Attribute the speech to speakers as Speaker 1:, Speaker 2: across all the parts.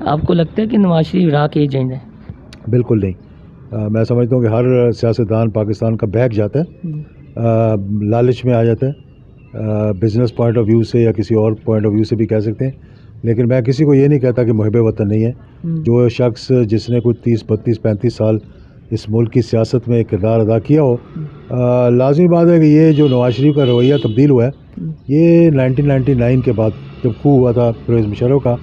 Speaker 1: आपको लगता है कि नवाज शरीफ इराक के एजेंट है?
Speaker 2: बिल्कुल नहीं। मैं समझता हूँ कि हर सियासतदान पाकिस्तान का बहक जाता है, लालच में आ जाता है, बिज़नेस पॉइंट ऑफ व्यू से या किसी और पॉइंट ऑफ व्यू से भी कह सकते हैं। लेकिन मैं किसी को ये नहीं कहता कि मुहिब वतन नहीं है। जो शख्स जिसने कोई 30-32-35 साल इस मुल्क की सियासत में किरदार अदा किया हो, लाजमी बात है कि ये जो नवाज शरीफ का रवैया तब्दील हुआ है, ये 1999 के बाद जब खू हुआ था परवेज़ मुशर्रफ का,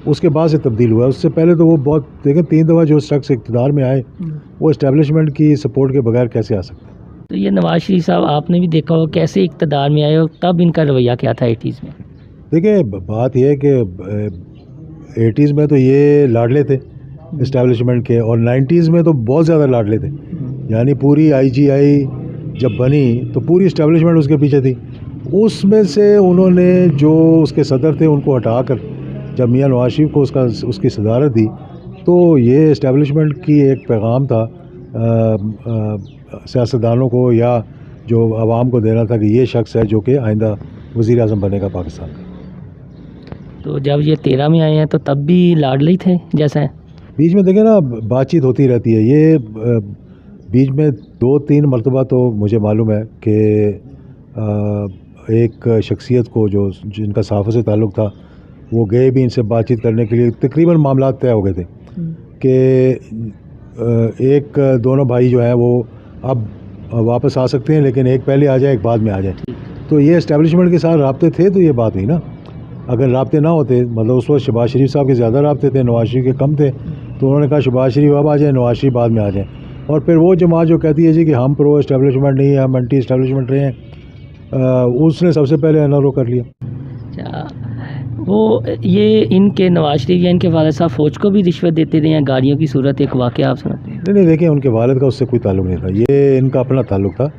Speaker 2: उसके बाद से तब्दील हुआ है। उससे पहले तो वो बहुत देखें 3 दफ़ा जो शख्स इक़्तिदार में आए, वो इस्टेब्लिशमेंट की सपोर्ट के बगैर कैसे आ सकते हैं।
Speaker 1: तो ये नवाज शरीफ साहब आपने भी देखा हो कैसे इक़्तिदार में आए और तब इनका रवैया क्या था 80s में?
Speaker 2: देखिए बात यह है कि 80s में तो ये लाडले थे इस्टेब्लिशमेंट के, और 90s में तो बहुत ज़्यादा लाडले थे। यानी पूरी IGI जब बनी तो पूरी इस्टेब्लिशमेंट उसके पीछे थी। उसमें से उन्होंने जो उसके सदर थे उनको हटाकर जब मियां नवाज शरीफ को उसकी सदारत दी, तो ये इस्टेब्लिशमेंट की एक पैगाम था सियासतदानों को या जो आवाम को देना था कि ये शख्स है जो कि आइंदा वज़ीर आज़म बनेगा पाकिस्तान का।
Speaker 1: तो जब ये 13 में आए हैं तो तब भी लाडले ही थे जैसा है?
Speaker 2: बीच में देखें ना, बातचीत होती रहती है। ये बीच में 2-3 मरतबा तो मुझे मालूम है कि एक शख्सियत को जो जिनका सहाफ़त से ताल्लुक़ था, वो गए भी इनसे बातचीत करने के लिए। तकरीबन मामला तय हो गए थे कि एक दोनों भाई जो हैं वो अब वापस आ सकते हैं, लेकिन एक पहले आ जाए एक बाद में आ जाए। तो ये इस्टेब्लिशमेंट के साथ राब्ते थे, तो ये बात हुई ना। अगर राब्ते ना होते, मतलब उस वक्त शहबाज शरीफ साहब के ज़्यादा राब्ते थे, नवाज शरीफ के कम थे, तो उन्होंने कहा शहबाज शरीफ अब आ जाए, नवाज शरीफ बाद में आ जाए। और फिर वो जमात जो कहती है जी कि हम प्रो इस्टेब्लिशमेंट नहीं है, हम एंटी इस्टेब्लिशमेंट रहे हैं, उसने सबसे पहले एनआरओ कर लिया।
Speaker 1: अच्छा, वो ये इनके नवाज शरीफ या इनके वालिद साहब फ़ौज को भी रिश्वत देते रहे हैं गाड़ियों की सूरत, एक वाक़या आप सुनाते हैं?
Speaker 2: नहीं देखिए, उनके वालिद का उससे कोई ताल्लुक़ नहीं था, ये इनका अपना ताल्लुक़ था।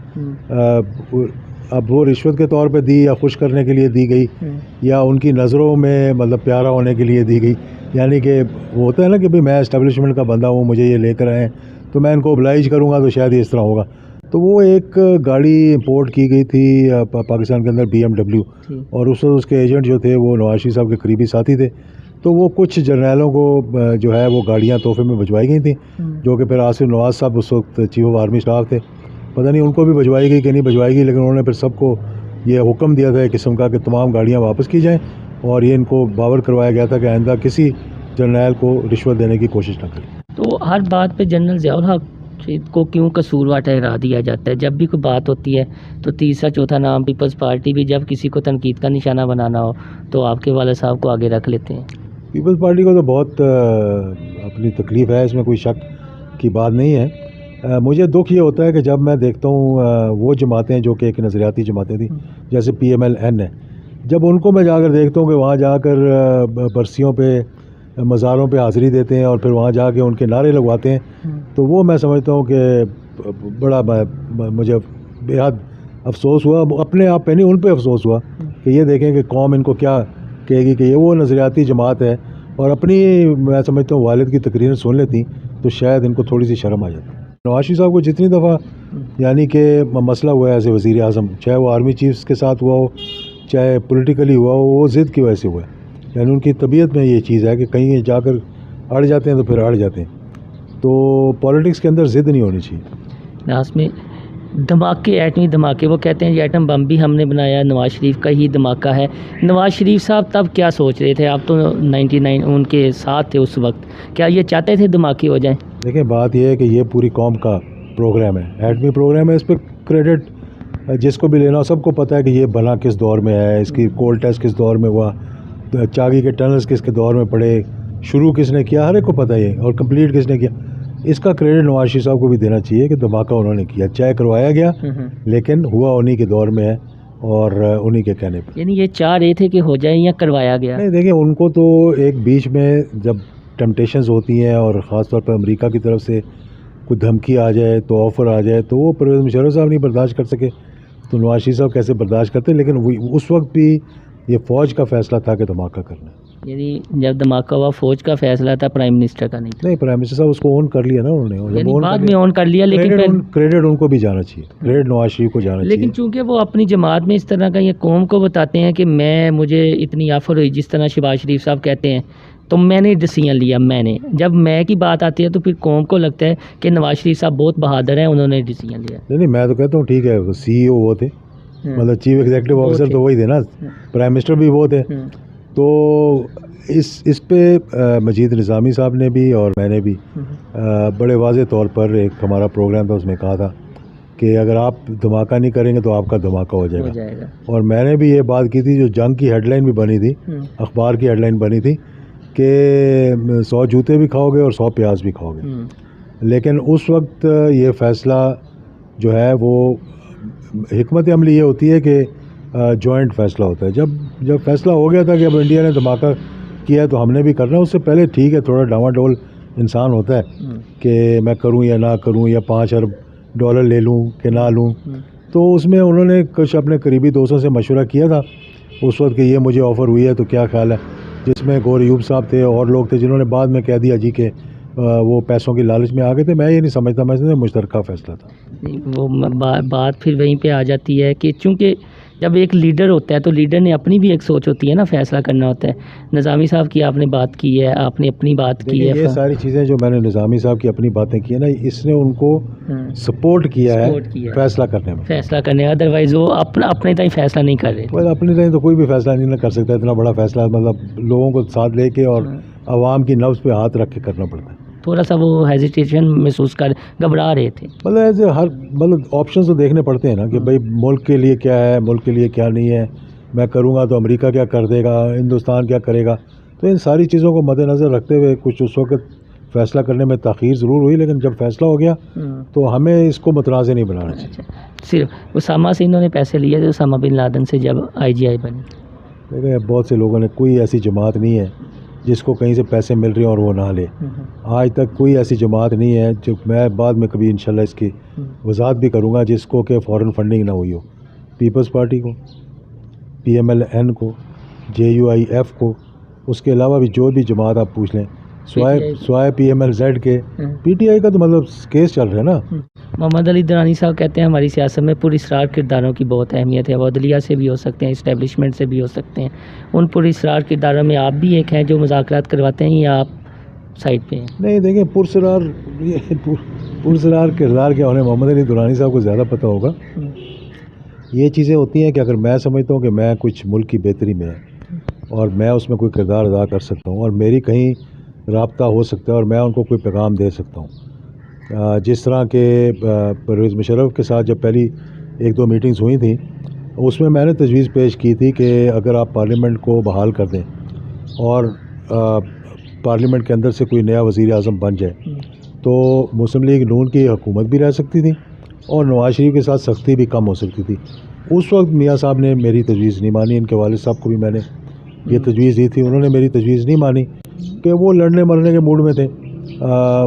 Speaker 2: अब वो रिश्वत के तौर पे दी या खुश करने के लिए दी गई या उनकी नज़रों में मतलब प्यारा होने के लिए दी गई। यानी कि वो होता है ना कि भाई मैं इस्टेब्लिशमेंट का बंदा हूँ, मुझे ये लेकर आए तो मैं इनको ओब्लाइज करूँगा तो शायद इस तरह होगा। तो वो एक गाड़ी इंपोर्ट की गई थी पाकिस्तान के अंदर, BMW, और उस वक्त उसके एजेंट जो थे वो नवाज शरीफ साहब के करीबी साथी थे। तो वो कुछ जर्नैलों को जो है वो गाड़ियाँ तोहफे में भिजवाई गई थी, जो कि फिर आसिफ नवाज साहब उस वक्त चीफ ऑफ आर्मी स्टाफ थे, पता नहीं उनको भी भिजवाई गई कि नहीं भिजवाई गई, लेकिन उन्होंने फिर सबको ये हुक्म दिया था एक किस्म का कि तमाम गाड़ियाँ वापस की जाएँ, और ये इनको बावर करवाया गया था कि आइंदा किसी जर्नैल को रिश्वत देने की कोशिश न करें।
Speaker 1: तो हर बात पे जनरल ज़ियाउल हक को क्यों कसूरवार ठहरा दिया जाता है? जब भी कोई बात होती है तो तीसरा चौथा नाम पीपल्स पार्टी भी, जब किसी को तनकीद का निशाना बनाना हो तो आपके वाले साहब को आगे रख लेते हैं।
Speaker 2: पीपल्स पार्टी को तो बहुत अपनी तकलीफ़ है, इसमें कोई शक की बात नहीं है। मुझे दुख ये होता है कि जब मैं देखता हूँ वो जमातें जो कि एक नज़रियाती जमातें थी, जैसे PMLN है, जब उनको मैं जाकर देखता हूँ कि वहाँ जाकर बरसियों पे, मज़ारों पे हाज़िरी देते हैं और फिर वहाँ जाके उनके नारे लगवाते हैं, तो वो मैं समझता हूँ कि बड़ा मुझे बेहद अफसोस हुआ। अपने आप पे नहीं, उन पे अफसोस हुआ कि ये देखें कि कौम इनको क्या कहेगी कि ये वो नज़रियाती जमात है, और अपनी मैं समझता हूँ वालिद की तकरीरें सुन लेती तो शायद इनको थोड़ी सी शर्म आ जाती। नवाज शरीफ साहब को जितनी दफ़ा यानी कि मसला हुआ है एज ए वज़ीर आज़म, चाहे वो आर्मी चीफ्स के साथ हुआ हो, चाहे पॉलिटिकली हुआ हो, वो ज़िद की वजह से हुआ है। यानी उनकी तबीयत में ये चीज़ है कि कहीं जाकर अड़ जाते हैं तो फिर अड़ जाते हैं। तो पॉलिटिक्स के अंदर ज़िद नहीं होनी चाहिए।
Speaker 1: लास्ट में धमाके, एटमी धमाके, वो कहते हैं ये एटम बम भी हमने बनाया, नवाज शरीफ का ही धमाका है। नवाज शरीफ साहब तब क्या सोच रहे थे? आप तो 99 उनके साथ थे उस वक्त, क्या ये चाहते थे धमाके हो जाएं?
Speaker 2: देखिए बात यह है कि ये पूरी कौम का प्रोग्राम है, एटमी प्रोग्राम है। इस पर क्रेडिट जिसको भी लेना, सबको पता है कि ये बना किस दौर में है, इसकी कोल्ड टेस्ट किस दौर में हुआ, चागी के टनल्स किसके दौर में पड़े, शुरू किसने किया, हर एक को पता है, और कंप्लीट किसने किया। इसका क्रेडिट नवाज शरीफ साहब को भी देना चाहिए कि धमाका उन्होंने किया, चाहे करवाया गया लेकिन हुआ उन्हीं के दौर में है और उन्हीं के कहने पर।
Speaker 1: यानी ये चाह रहे थे कि हो जाए या करवाया गया?
Speaker 2: नहीं देखिए, उनको तो एक बीच में जब टेम्पटेशंस होती हैं और ख़ास तौर पर अमेरिका की तरफ से कोई धमकी आ जाए, तो ऑफ़र आ जाए, तो वो परवेज़ मुशर्रफ साहब नहीं बर्दाश्त कर सके, तो नवाज शरीफ साहब कैसे बर्दाश्त करते। लेकिन उस वक्त भी ये फ़ौज का फ़ैसला था कि धमाका करना।
Speaker 1: यानी जब धमाका हुआ फ़ौज का फैसला था, प्राइम मिनिस्टर का नहीं था?
Speaker 2: नहीं, प्राइम मिनिस्टर साहब उसको ओन कर लिया ना उन्होंने,
Speaker 1: जब बाद में ओन कर लिया, लेकिन
Speaker 2: क्रेडिट उनको भी जाना चाहिए, क्रेडिट नवाज शरीफ को जाना चाहिए।
Speaker 1: लेकिन चूंकि वो अपनी जमात में इस तरह का ये कौम को बताते हैं कि मुझे इतनी ऑफर हुई, जिस तरह शहबाज शरीफ साहब कहते हैं तो मैंने डिसीजन लिया। मैंने जब मैं की बात आती है तो फिर कौम को लगता है कि नवाज शरीफ साहब बहुत बहादुर हैं, उन्होंने डिसीजन लिया।
Speaker 2: नहीं, मैं तो कहता हूँ ठीक है, CEO वो थे, मतलब चीफ एग्जीक्यूटिव
Speaker 1: वो
Speaker 2: ऑफिसर
Speaker 1: थे।
Speaker 2: तो वही थे ना, प्राइम मिनिस्टर भी वो थे। तो इस पे मजीद निज़ामी साहब ने भी और मैंने भी बड़े वाज़े तौर पर एक हमारा प्रोग्राम था, उसमें कहा था कि अगर आप धमाका नहीं करेंगे तो आपका धमाका हो जाएगा। और मैंने भी ये बात की थी, जो जंग की हेडलाइन भी बनी थी, अखबार की हेडलाइन बनी थी कि 100 जूते भी खाओगे और 100 प्याज भी खाओगे। लेकिन उस वक्त ये फ़ैसला जो है वो हिकमत अमली ये होती है कि जॉइंट फ़ैसला होता है। जब फ़ैसला हो गया था कि अब इंडिया ने धमाका किया तो हमने भी करना है। उससे पहले ठीक है, थोड़ा डामाडोल इंसान होता है कि मैं करूं या ना करूं, या $5 अरब ले लूं कि ना लूं। तो उसमें उन्होंने कुछ अपने करीबी दोस्तों से मशवरा किया था उस वक्त कि ये मुझे ऑफ़र हुई है तो क्या ख्याल है, जिसमें गौर अयूब साहब थे और लोग थे जिन्होंने बाद में कह दिया जी कि वो पैसों की लालच में आ गए थे। मैं ये नहीं समझता, मैं समझता मुश्तरका फ़ैसला था।
Speaker 1: वो बात फिर वहीं पे आ जाती है कि चूँकि जब एक लीडर होता है तो लीडर ने अपनी भी एक सोच होती है ना, फैसला करना होता है। निज़ामी साहब की आपने बात की है, आपने अपनी बात की है।
Speaker 2: ये सारी चीज़ें जो मैंने निज़ामी साहब की अपनी बातें की है ना, इसने उनको सपोर्ट किया है फैसला करने में।
Speaker 1: अदरवाइज़ वो अपने ताई फैसला नहीं कर रहे थे।
Speaker 2: अपने ताई तो कोई भी फैसला नहीं ना कर सकता, इतना बड़ा फैसला मतलब लोगों को साथ लेके और आवाम की नब्ज़ पे हाथ रख के करना पड़ता है।
Speaker 1: थोड़ा सा वो हेजिटेशन महसूस कर, घबरा रहे थे।
Speaker 2: मतलब ऐसे मतलब ऑप्शन तो देखने पड़ते हैं ना कि भाई मुल्क के लिए क्या है, मुल्क के लिए क्या नहीं है, मैं करूँगा तो अमेरिका क्या कर देगा, हिंदुस्तान क्या करेगा। तो इन सारी चीज़ों को मद्देनज़र रखते हुए कुछ उस वक्त फ़ैसला करने में ताख़ीर ज़रूर हुई, लेकिन जब फ़ैसला हो गया तो हमें इसको मुतनाज़ नहीं बनाना चाहिए।
Speaker 1: सिर्फ उसामा से इन्होंने पैसे लिए थे, उसामा बिन लादेन से जब IGI बनी।
Speaker 2: देखिए बहुत से लोगों ने, कोई ऐसी जमात नहीं है जिसको कहीं से पैसे मिल रहे हैं और वो ना ले। आज तक कोई ऐसी जमात नहीं है, जो मैं बाद में कभी इंशाल्लाह इसकी वजाहत भी करूँगा, जिसको कि फ़ॉरेन फंडिंग ना हुई हो। पीपल्स पार्टी को, PMLN को, JUIF को, उसके अलावा भी जो भी जमात आप पूछ लें, स्वाय PMLZ के, PTI का तो मतलब केस चल रहा है ना।
Speaker 1: मोहम्मद अली दुरानी साहब कहते हैं हमारी सियासत में पुरस्रार किरदारों की बहुत अहमियत है। वो अदलिया से भी हो सकते हैं, इस्टेब्लिशमेंट से भी हो सकते हैं। उन पुरस्रार किरदारों में आप भी एक हैं जो मुज़ाकरात करवाते हैं, या आप साइड पे हैं?
Speaker 2: नहीं, देखिए पुरस्रार किरदार क्या होने, मोहम्मद अली दुरानी साहब को ज़्यादा पता होगा। ये चीज़ें होती हैं कि अगर मैं समझता हूँ कि मैं कुछ मुल्क की बेहतरी में है और मैं उसमें कोई किरदार अदा कर सकता हूँ और मेरी कहीं राब्ता हो सकता है और मैं उनको कोई पैगाम दे सकता हूँ। जिस तरह के परवेज़ मुशर्रफ के साथ जब पहली 1-2 मीटिंग्स हुई थी, उसमें मैंने तजवीज़ पेश की थी कि अगर आप पार्लियामेंट को बहाल कर दें और पार्लियामेंट के अंदर से कोई नया वज़ीर आज़म बन जाए तो मुस्लिम लीग नून की हुकूमत भी रह सकती थी और नवाज शरीफ के साथ सख्ती भी कम हो सकती थी। उस वक्त मियाँ साहब ने मेरी तजवीज़ नहीं मानी। इनके वालिद साहब को भी मैंने ये तजवीज़ दी थी, उन्होंने मेरी तजवीज़ नहीं मानी कि वो लड़ने मरने के मूड में थे।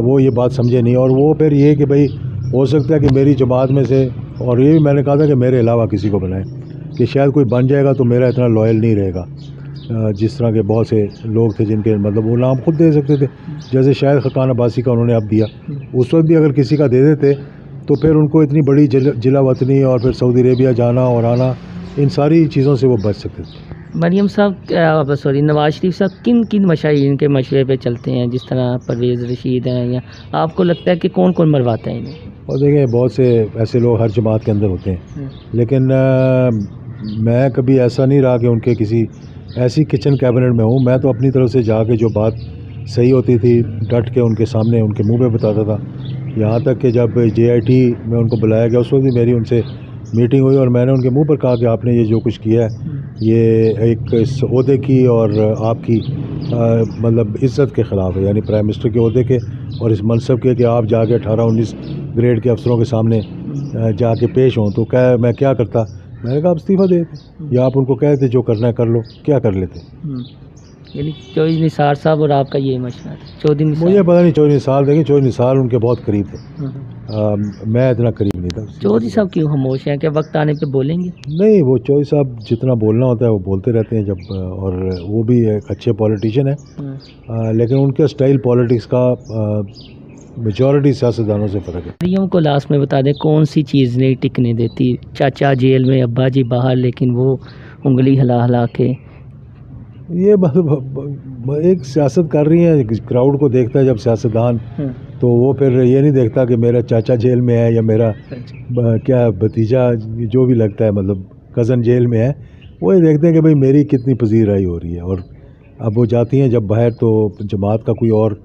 Speaker 2: वो ये बात समझे नहीं, और वो फिर ये कि भाई हो सकता है कि मेरी जमात में से, और ये भी मैंने कहा था कि मेरे अलावा किसी को बनाएं, कि शायद कोई बन जाएगा तो मेरा इतना लॉयल नहीं रहेगा। जिस तरह के बहुत से लोग थे जिनके मतलब वो नाम खुद दे सकते थे, जैसे शायद खकान अब्बासी का उन्होंने अब दिया, उस वक्त भी अगर किसी का दे देते तो फिर उनको इतनी बड़ी जिला वतनी और फिर सऊदी अरेबिया जाना और आना, इन सारी चीज़ों से वो बच सकते थे।
Speaker 1: मरियम साहब नवाज शरीफ साहब किन किन मशाइन के मशवरे पे चलते हैं, जिस तरह परवेज़ रशीद हैं, या आपको लगता है कि कौन कौन मरवाता है इन्हें?
Speaker 2: और देखें बहुत से ऐसे लोग हर जमात के अंदर होते हैं, लेकिन मैं कभी ऐसा नहीं रहा कि उनके किसी ऐसी किचन कैबिनेट में हूँ। मैं तो अपनी तरफ से जाके जो बात सही होती थी डट के उनके सामने उनके मुंह पे बताता था। यहाँ तक कि जब JIT में उनको बुलाया गया उस वक्त भी मेरी उनसे मीटिंग हुई और मैंने उनके मुंह पर कहा कि आपने ये जो कुछ किया है ये एक इस ओहदे की और आपकी मतलब इज़्ज़त के ख़िलाफ़ है, यानी प्राइम मिनिस्टर के ओहदे के और इस मनसब के, कि आप जाके 18-19 ग्रेड के अफसरों के सामने जाके पेश हों। तो मैं क्या करता, मैंने कहा आप इस्तीफ़ा दे देते, या आप उनको कह देते जो करना है कर लो, क्या कर लेते।
Speaker 1: यानी चौधरी निसार साहब और आपका ये मशवरा था? चौधरी
Speaker 2: मुझे पता नहीं, चौधरी निसार, देखिए चौधरी निसार उनके बहुत करीब थे, मैं इतना करीब नहीं था।
Speaker 1: चौधरी साहब क्यों खामोश हैं, क्या वक्त आने पे बोलेंगे?
Speaker 2: नहीं, वो चौधरी साहब जितना बोलना होता है वो बोलते रहते हैं जब, और वो भी एक अच्छे पॉलिटिशियन है, लेकिन उनके स्टाइल पॉलिटिक्स का मेजॉरिटी सियासतदानों से फ़र्क है।
Speaker 1: मरियम को लास्ट में बता दें कौन सी चीज़ नहीं टिकने देती? चाचा जेल में, अब्बा जी बाहर, लेकिन वो उंगली हिला हिला के
Speaker 2: ये एक सियासत कर रही है, क्राउड को देखता है जब सियासतदान, तो वो फिर ये नहीं देखता कि मेरा चाचा जेल में है या मेरा क्या भतीजा जो भी लगता है मतलब कज़न जेल में है। वो ये देखते हैं कि भाई मेरी कितनी पजीराई हो रही है। और अब वो जाती हैं जब बाहर, तो जमात का कोई और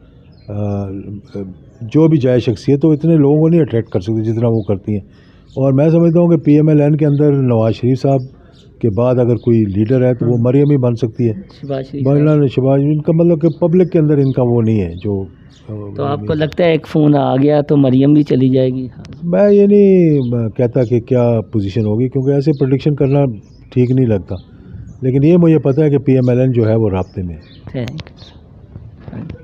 Speaker 2: जो भी जाए शख्सियत तो इतने लोगों को नहीं अट्रैक्ट कर सकती जितना वो करती हैं। और मैं समझता हूँ कि PMLN के अंदर नवाज शरीफ साहब के बाद अगर कोई लीडर है तो वो मरियम ही बन सकती है। मौलाना शहबाज, इनका मतलब कि पब्लिक के अंदर इनका वो नहीं है जो।
Speaker 1: तो आपको लगता है एक फ़ोन आ गया तो मरियम भी चली जाएगी?
Speaker 2: मैं ये नहीं कहता कि क्या पोजीशन होगी, क्योंकि ऐसे प्रेडिक्शन करना ठीक नहीं लगता, लेकिन ये मुझे पता है कि PMLN जो है वो राब्ते में है।
Speaker 1: Thank you.